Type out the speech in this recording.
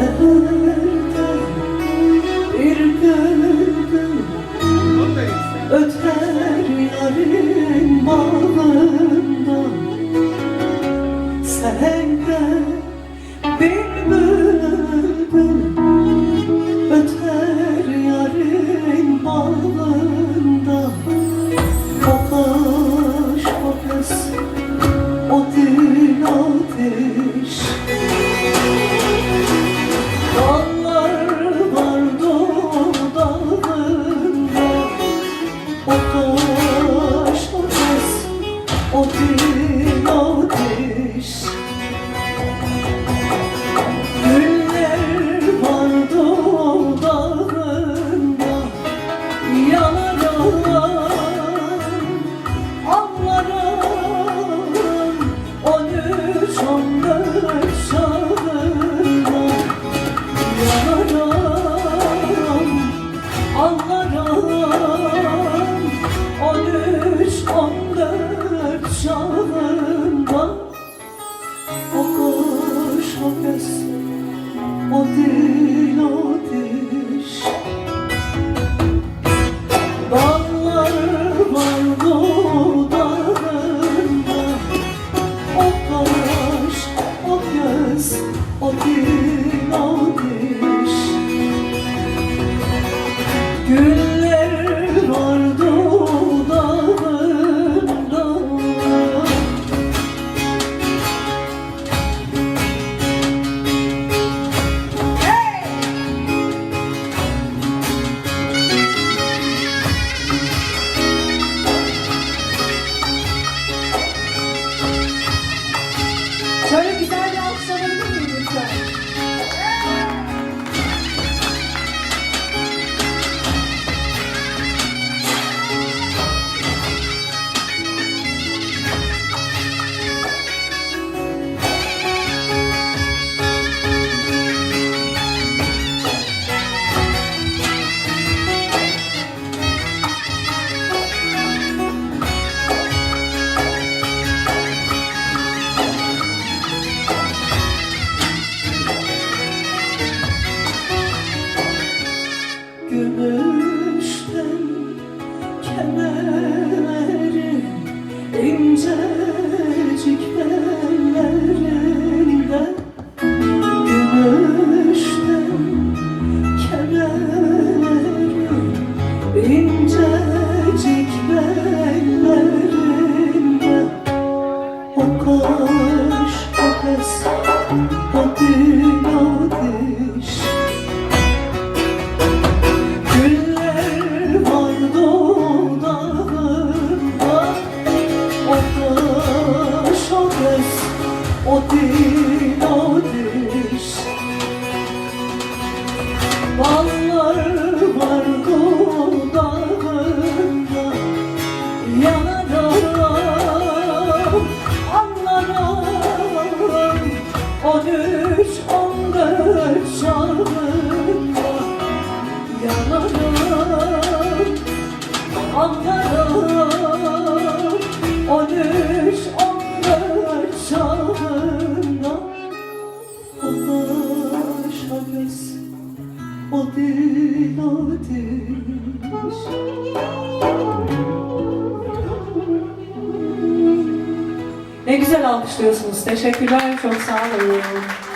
Seherde bir bülbül öter yarın bağında. Seherde bir bülbül öter yarın bağında. O kaş o göz o dil ateş. Dallar vardı dağında. O kaş o göz o dil ateş. Güller vardı dağında. Yanaran anlaran 13-14 çağında. Yanaran anlaran 13-14 çağında. O kaş o göz o dil ateş. Dallar vardı dağında. O kaş o göz o dil ateş. Güller vardı dağında. Şöyle güzel bir alkış alabilir miyim lütfen? Gümüşten kemerleri incecik bellerinde. Gümüşten kemerleri incecik bellerinde. O kaş o göz o dil ateş. Güller vardı dağında. O kaş o göz o dil ateş. Ballar vardı dağında. Yanaran anlaran 13-14 çağında. Yanaran anlaran 13-14 çağında. O kaş o göz o dil ateş. Ne güzel alkışlıyorsunuz. Teşekkürler. Çok sağ olun.